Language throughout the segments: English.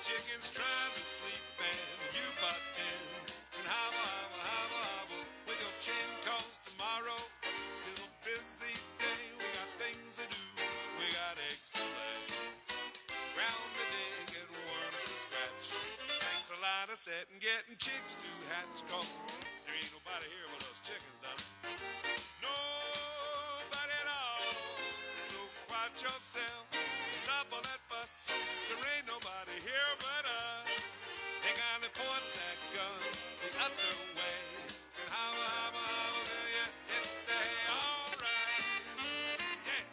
chickens trying to sleep and you butt in and hobble with your chin, 'cause tomorrow is a busy day. We got things to do, we got eggs to lay. Round the dig and worms to scratch. Takes a lot of setting, getting chicks to hatch, 'cause there ain't nobody here but us chickens, done. Nobody at all. So quiet yourself, stop all that fuss. There ain't nobody here but us. They gotta point that gun the other way. And hobble, yeah, hit the hay, alright. Yeah.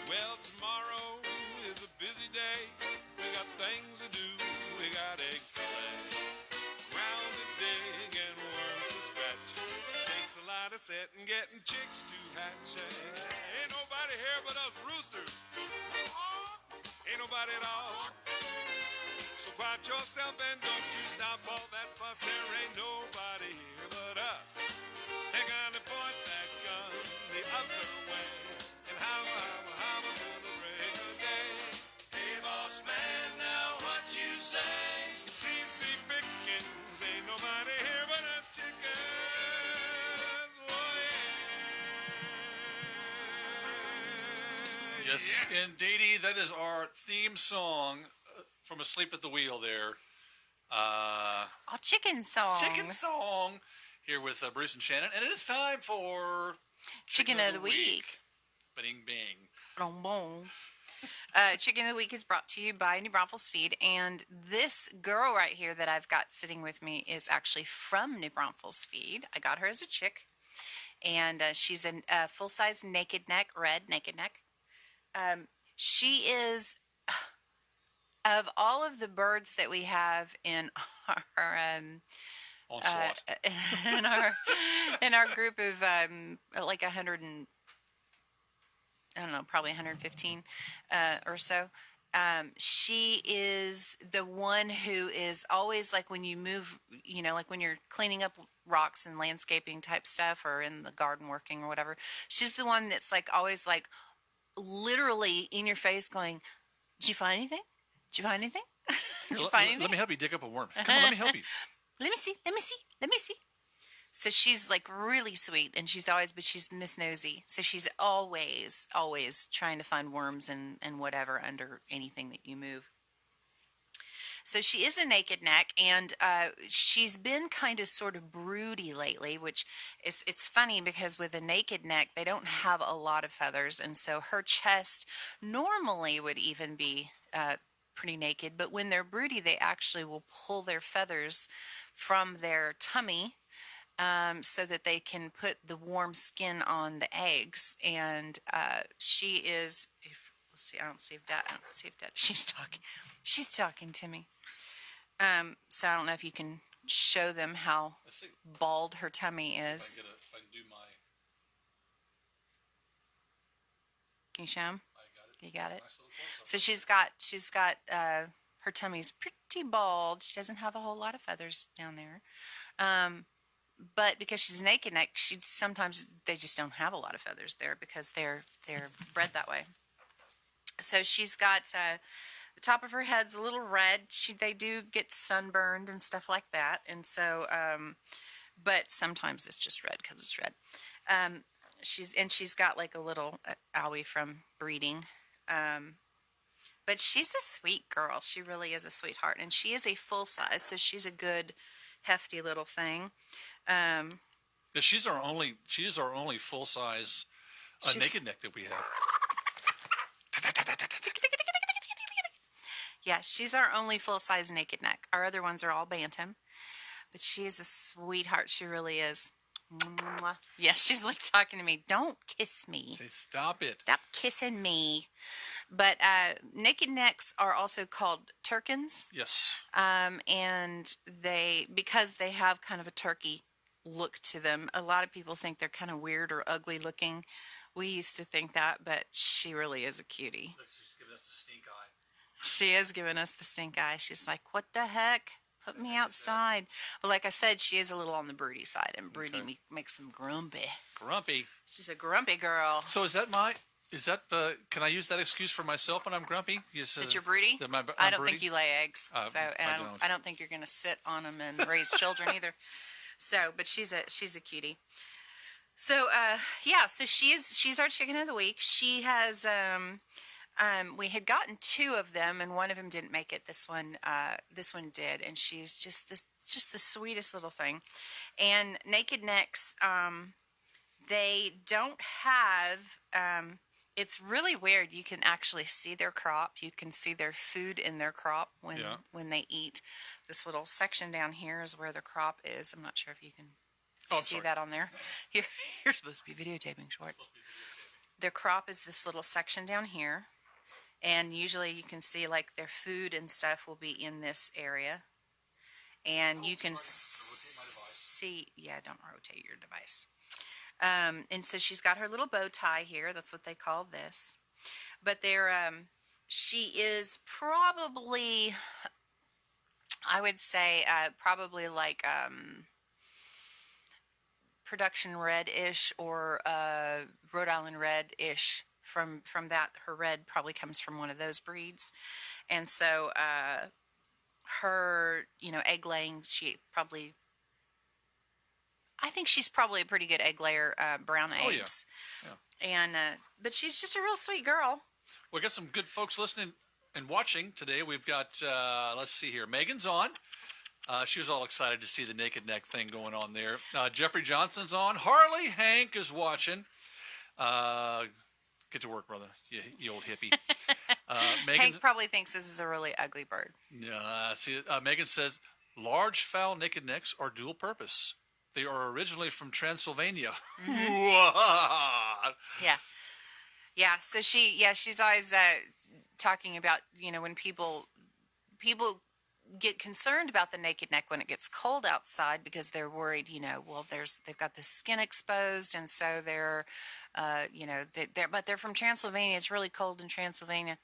Well, tomorrow is a busy day. We got things to do, we got eggs to lay. Round the dig and worms to scratch. Takes a lot of setting, getting chicks to hatch. Ain't nobody here but us roosters. Ain't nobody at all. So quiet yourself and don't you stop all that fuss. There ain't nobody here but us. They gotta point that gun the other way. And hobble till the break of day. Hey, boss man, now what you say? CC Pickens, ain't nobody here but us chickens. Oh, yeah. Yes, indeedy. That is our theme song from Asleep at the Wheel there. Oh, chicken song. Chicken song here with Bruce and Shannon. And it is time for Chicken of the week. Bing, bing. Boom, boom. Chicken of the Week is brought to you by New Braunfels Feed, and this girl right here that I've got sitting with me is actually from New Braunfels Feed. I got her as a chick, and she's a full-size naked neck, red naked neck. She is, of all of the birds that we have in our Onslaught. in our group of like 100 and I don't know, probably 115 or so. She is the one who is always like when you move, you know, like when you're cleaning up rocks and landscaping type stuff or in the garden working or whatever. She's the one that's like always like literally in your face going, "Did you find anything? Did you find anything? Did you find anything? Let me help you dig up a worm. Come on, let me help you." Let me see. Let me see. Let me see. So she's like really sweet, and but she's Miss Nosy. So she's always trying to find worms and whatever under anything that you move. So she is a naked neck, and she's been kind of sort of broody lately, which it's funny because with a naked neck, they don't have a lot of feathers, and so her chest normally would even be pretty naked, but when they're broody, they actually will pull their feathers from their tummy so that they can put the warm skin on the eggs. And she is, let's see, I don't see if that, she's talking. She's talking to me. So I don't know if you can show them how bald her tummy is. If I can do my... Can you show them? I got it. You got it? Nice little close-up. So she's got her tummy's pretty bald. She doesn't have a whole lot of feathers down there. But because she's naked neck, sometimes they just don't have a lot of feathers there because they're bred that way. So she's got the top of her head's a little red. They do get sunburned and stuff like that, and so but sometimes it's just red because it's red. She's got like a little owie from breeding. But she's a sweet girl. She really is a sweetheart, and she is a full size, so she's a good hefty little thing. Yeah, she's our only full size naked neck that we have. Yeah, she's our only full-size naked neck. Our other ones are all bantam, but she's a sweetheart. She really is. Mwah. Yeah, she's like talking to me. Don't kiss me. Say, stop it. Stop kissing me. But naked necks are also called Turkins, Yes. and because they have kind of a turkey look to them. A lot of people think they're kind of weird or ugly looking. We used to think that, but she really is a cutie. She's giving us the stink eye. She is giving us the stink eye. She's like, what the heck? Put me outside. But like I said, she is a little on the broody side, and broody makes them grumpy. Grumpy. She's a grumpy girl. So can I use that excuse for myself when I'm grumpy? That you're broody? I'm I don't broody? think you lay eggs. I don't think you're going to sit on them and raise children either. So, but she's a cutie. So, so she's our chicken of the week. She has, we had gotten 2 of them, and one of them didn't make it. This one did, and she's just the sweetest little thing. And naked necks, they don't have. It's really weird. You can actually see their crop. You can see their food in their crop when they eat. This little section down here is where the crop is. I'm not sure if you can see that on there. You're supposed to be videotaping, Schwartz. Their crop is this little section down here. And usually you can see like their food and stuff will be in this area. And you can see, don't rotate your device. And so she's got her little bow tie here. That's what they call this. But she is probably, I would say, probably like production red-ish or Rhode Island red-ish. From that, her red probably comes from one of those breeds. And so her, egg laying, I think she's probably a pretty good egg layer, brown eggs. Oh, yeah. And but she's just a real sweet girl. We got some good folks listening and watching today. We've got, let's see here, Megan's on. She was all excited to see the naked neck thing going on there. Jeffrey Johnson's on. Harley Hank is watching. Get to work, brother, you old hippie. Hank probably thinks this is a really ugly bird. Megan says, large fowl naked necks are dual purpose. They are originally from Transylvania. Mm-hmm. Yeah. So she's always talking about, when people get concerned about the naked neck when it gets cold outside because they're worried, they've got the skin exposed, and so they're, but they're from Transylvania. It's really cold in Transylvania.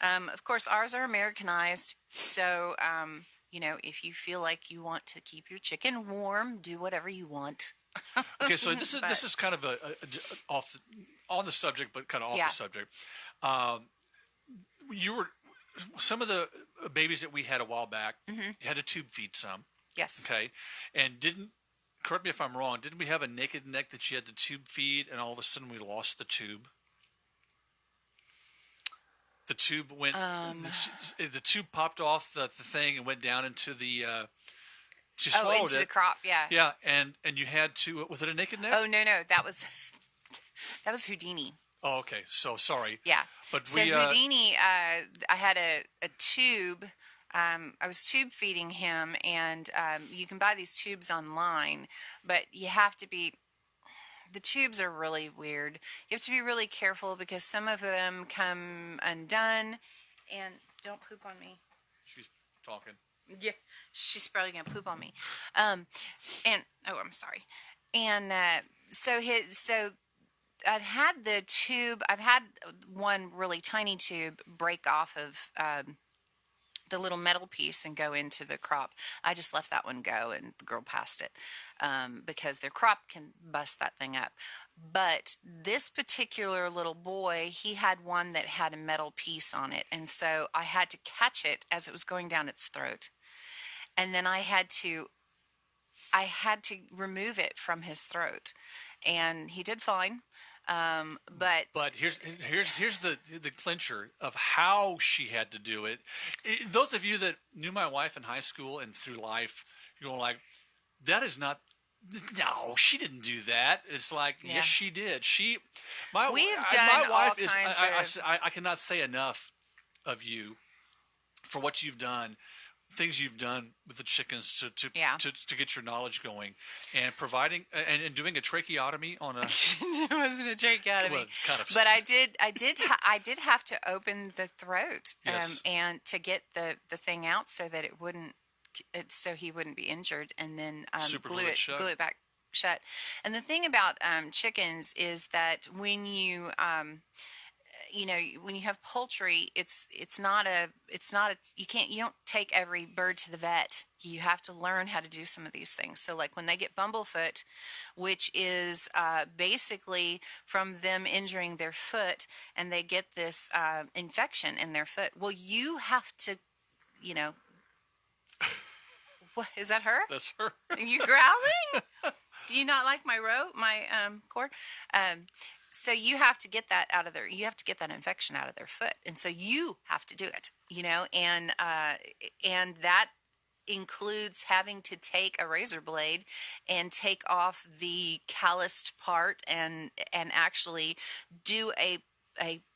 Of course, ours are Americanized, so if you feel like you want to keep your chicken warm, do whatever you want. Okay, so this is kind of on the subject, but kind of off the subject. Some of the babies that we had a while back, you had to tube feed some. Yes. Okay, and correct me if I'm wrong, didn't we have a naked neck that you had to tube feed, and all of a sudden we lost the tube? The tube went. The tube popped off the thing and went down into the. She swallowed into it. The crop, yeah. Yeah, and you had to. Was it a naked neck? Oh no, that was Houdini. Oh, okay. So sorry. Yeah. But so Houdini, I had a tube. I was tube feeding him, and you can buy these tubes online, but you have to be. The tubes are really weird. You have to be really careful because some of them come undone, and don't poop on me. She's talking. Yeah, she's probably gonna poop on me. I'm sorry. And so I've had the tube. I've had one really tiny tube break off of the little metal piece and go into the crop. I just left that one go, and the girl passed it because their crop can bust that thing up. But this particular little boy, he had one that had a metal piece on it, and so I had to catch it as it was going down its throat, and then I had to remove it from his throat, and he did fine. But here's the clincher of how she had to do it. Those of you that knew my wife in high school and through life, you're like, that is not No, she didn't do that. It's like, Yeah. yes, she did. We have my done wife all is. kinds of- I cannot say enough of you for what you've done, things you've done with the chickens Yeah. to get your knowledge going, and providing and doing a tracheotomy on a. It wasn't a tracheotomy. Well, it's kind of. But I did have to open the throat, Yes. and to get the thing out so that it wouldn't, so he wouldn't be injured, and then Super glue it shut. glue it back shut. And the thing about chickens is that when you when you have poultry, it's not a you don't take every bird to the vet. You have to learn how to do some of these things. So like when they get bumblefoot, which is basically from them injuring their foot, and they get this infection in their foot. Well, you have to, what is that her? That's her. Are you growling? Do you not like my cord? So you have to get that out of you have to get that infection out of their foot, and so you have to do it. And that includes having to take a razor blade and take off the calloused part and actually do a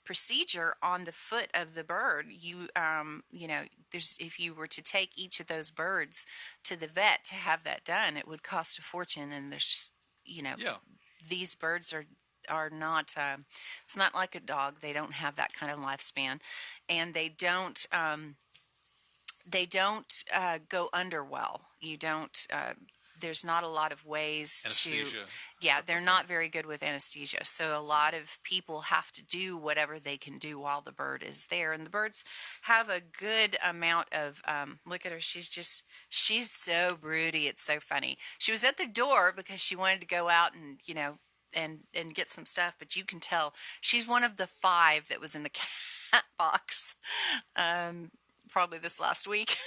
procedure on the foot of the bird. There's, if you were to take each of those birds to the vet to have that done, it would cost a fortune. And there's, Yeah. these birds are not. It's not like a dog. They don't have that kind of lifespan, and they don't. They don't go under well. You don't. There's not a lot of ways Anesthesia. to. Yeah, they're not very good with anesthesia. So a lot of people have to do whatever they can do while the bird is there. And the birds have a good amount of. Look at her. She's so broody. It's so funny. She was at the door because she wanted to go out and and get some stuff. But you can tell she's one of the 5 that was in the cat box. Probably this last week.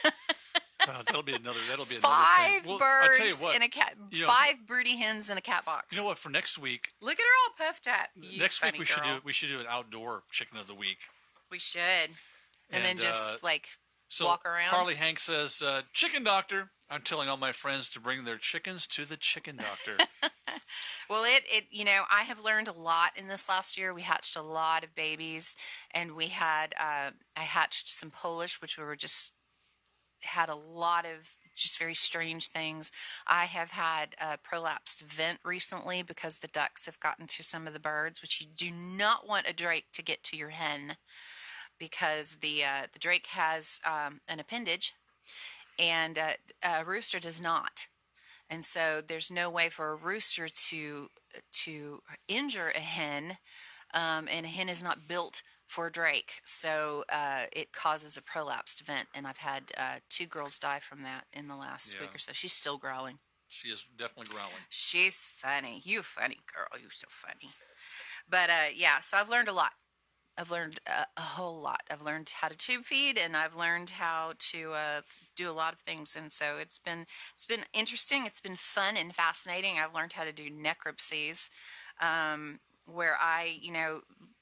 That'll be another 5 thing. Well, birds I'll tell you what, in a cat. 5 broody hens in a cat box. You know what? For next week, Look at her all puffed up. You next week funny we should do an outdoor chicken of the week. We should. And then just So walk around. Harley Hank says, "Chicken doctor." I'm telling all my friends to bring their chickens to the chicken doctor. Well, I have learned a lot in this last year. We hatched a lot of babies, and we had I hatched some Polish, which had a lot of just very strange things. I have had a prolapsed vent recently because the ducks have gotten to some of the birds, which you do not want a drake to get to your hen, because the drake has an appendage, and a rooster does not. And so there's no way for a rooster to injure a hen, and a hen is not built for a drake. So it causes a prolapsed vent, and I've had 2 girls die from that in the last week or so. She's still growling. She is definitely growling. She's funny. You funny girl. You so funny. But so I've learned a lot. I've learned a whole lot. I've learned how to tube feed, and I've learned how to do a lot of things. And so it's been interesting. It's been fun and fascinating. I've learned how to do necropsies, where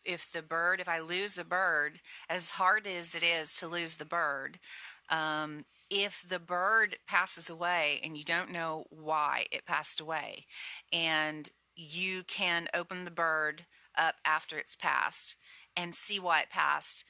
if I lose a bird, as hard as it is to lose the bird, if the bird passes away and you don't know why it passed away, and you can open the bird up after it's passed and see why it passed,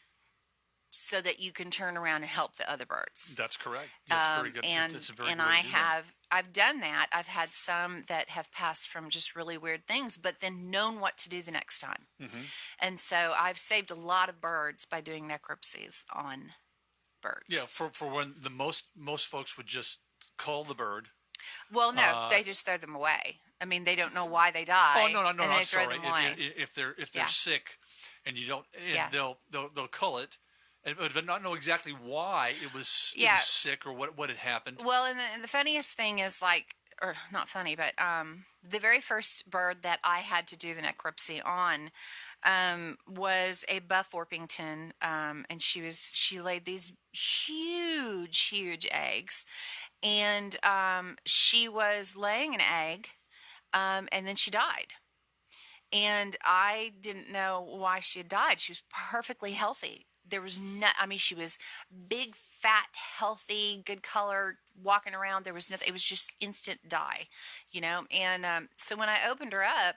so that you can turn around and help the other birds. That's correct. That's very good. It's a very good way to do that. I've done that. I've had some that have passed from just really weird things, but then known what to do the next time. Mm-hmm. And so I've saved a lot of birds by doing necropsies on birds. Yeah, for when the most folks would just cull the bird. Well, no, they just throw them away. I mean, they don't know why they die. Oh no, and they throw sorry. them away. If they're sick, and you don't, they'll cull it, but not know exactly why it was sick or what had happened. Well, and the funniest thing is, or not funny, but the very first bird that I had to do the necropsy on was a Buff Orpington, and she laid these huge eggs, and she was laying an egg, and then she died. And I didn't know why she had died. She was perfectly healthy. There was she was big, fat, healthy, good color, walking around. There was nothing. It was just instant dye, And so when I opened her up,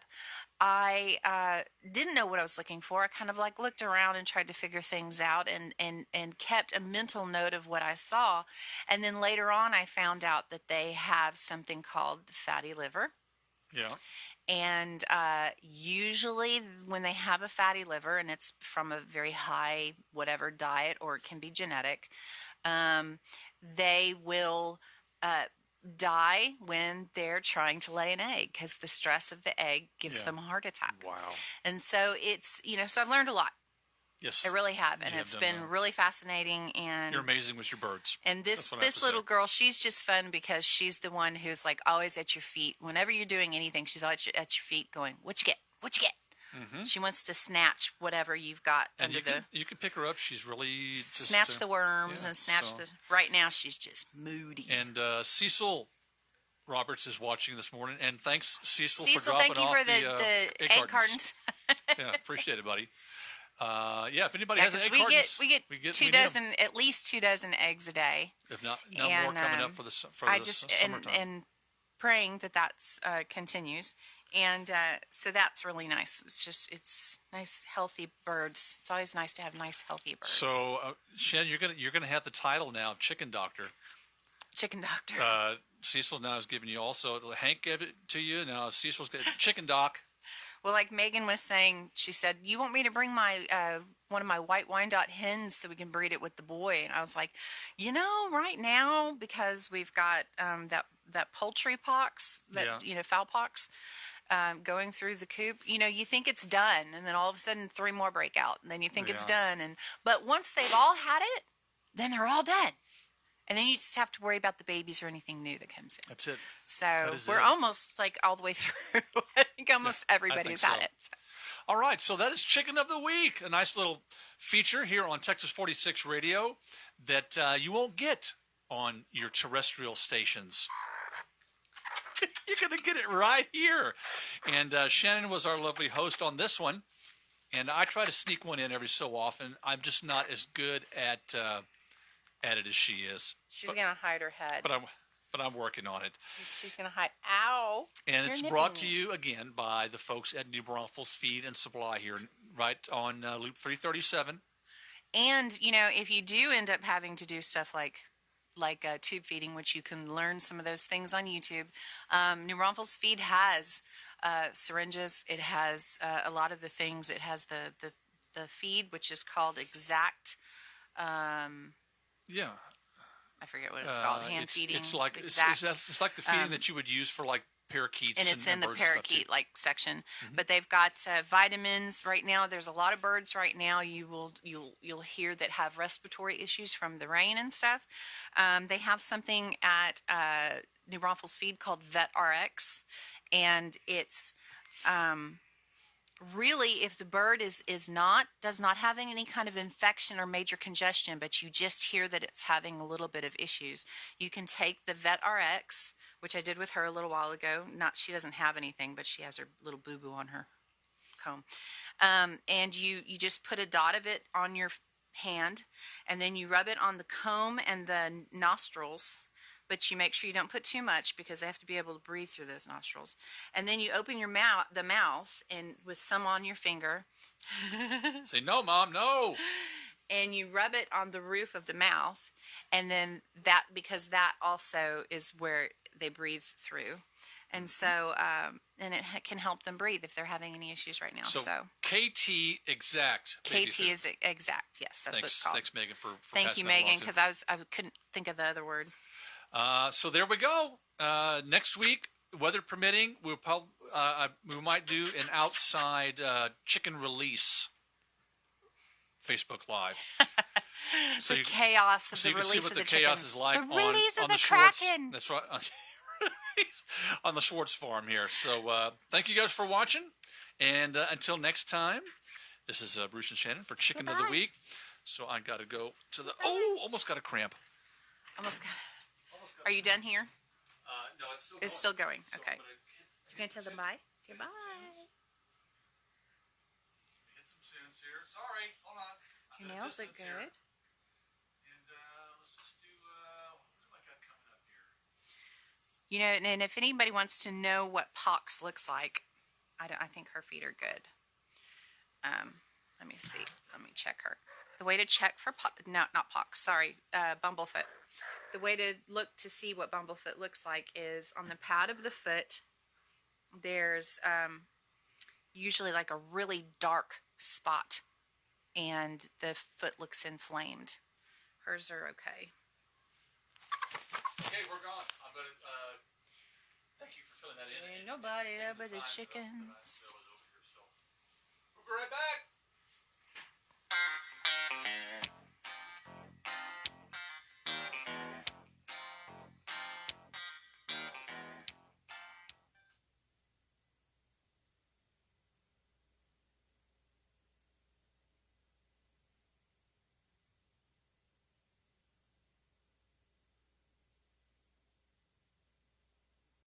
I didn't know what I was looking for. I kind of like looked around and tried to figure things out, and kept a mental note of what I saw. And then later on, I found out that they have something called fatty liver. Yeah. And usually when they have a fatty liver, and it's from a very high whatever diet, or it can be genetic, they will die when they're trying to lay an egg, because the stress of the egg gives them a heart attack. Wow. And so it's, so I've learned a lot. Yes. I really have, and You have it's done been that. really fascinating. And You're amazing with your birds. and That's what I have this to little say. girl, she's just fun because she's the one who's like always at your feet. Whenever you're doing anything, she's always at your feet going, "What you get? What you get?" She wants to snatch whatever you've got And under you can pick her up. She's really just snatch the worms yeah, and snatch so- the. Right now, she's just moody. And Cecil Roberts is watching this morning, and thanks Cecil, for Cecil, dropping thank you off for the egg cartons. Yeah, appreciate it, buddy. Yeah, if anybody has an 'cause egg we cartons, get we two need 'em. dozen, at least 2 dozen eggs a day. If not, more and, coming up for the I just summertime. and praying that that's continues, and so that's really nice. It's nice, healthy birds. It's always nice to have nice, healthy birds. So, Shannon, you're gonna have the title now of Chicken Doctor. Chicken doctor. Cecil now is giving you also. Hank gave it to you. Now Cecil's got Chicken Doc. Well, like Megan was saying, she said, "You want me to bring my one of my white Wyandotte hens so we can breed it with the boy?" And I was like, right now, because we've got that poultry pox, that fowl pox, going through the coop. You think it's done, and then all of a sudden 3 more break out, and then you think it's done, but once they've all had it, then they're all done. And then you just have to worry about the babies or anything new that comes in. That's it. So is we're it. almost like all the way through. I think almost everybody's so. had it. So. All right, so that is Chicken of the Week, a nice little feature here on Texas 46 Radio that you won't get on your terrestrial stations. You're going to get it right here. And Shannon was our lovely host on this one, and I try to sneak one in every so often. I'm just not as good at it as she is. She's going to hide her head. But I'm working on it. She's going to hide. Ow. And it's You're brought to nipping you again by the folks at New Braunfels Feed and Supply here, right on Loop 337. And, if you do end up having to do stuff like tube feeding, which you can learn some of those things on YouTube, New Braunfels Feed has syringes. It has a lot of the things. It has the feed, which is called Exact. Yeah. I forget what it's called. Hand feeding. It's like Exact. it's like the feeding that you would use for like parakeets, and it's in the birds and stuff, too. parakeet section. But they've got vitamins right now. There's a lot of birds right now you'll hear that have respiratory issues from the rain and stuff. They have something at New Braunfels Feed called Vet RX, and it's really, if the bird does not having any kind of infection or major congestion, but you just hear that it's having a little bit of issues, you can take the Vet RX, which I did with her a little while ago. She doesn't have anything, but she has her little boo-boo on her comb. And you just put a dot of it on your hand, and then you rub it on the comb and the nostrils. But you make sure you don't put too much because they have to be able to breathe through those nostrils. And then you open the mouth, and with some on your finger. Say, no, Mom, no. And you rub it on the roof of the mouth. And then because that also is where they breathe through. And so, and it can help them breathe if they're having any issues right now. So KT Exact. KT is Exact. Yes, that's what it's called. Thanks, Megan, for Thank passing you, that along Megan, to- because I couldn't think of the other word. So there we go. Next week, weather permitting, we might do an outside chicken release Facebook Live. So The chaos of so the you can release see what of the the chaos chickens. is like The release on of the the Schwartz. Kraken. That's right. On the Schwartz farm here. So thank you guys for watching. And until next time, this is Bruce and Shannon for Chicken of the Bye-bye. Week. So I got to go to almost got a cramp. Almost got it. Are you done here? No, it's still It's still going. So Okay. I'm gonna You gonna tell them bye? Say bye. get some tunes here. Sorry, hold on. I'm Your gonna nails look distance here. good. And let's You know, and if anybody wants to know what Pox looks like, I think her feet are good. Let me see. Let me check her. The way to check for not Pox. Sorry, Bumblefoot. The way to look to see what Bumblefoot looks like is on the pad of the foot. There's usually like a really dark spot, and the foot looks inflamed. Hers are okay. Okay, we're gone. I'm going to thank you for filling that in. Ain't nobody there but the chickens. We'll be right back.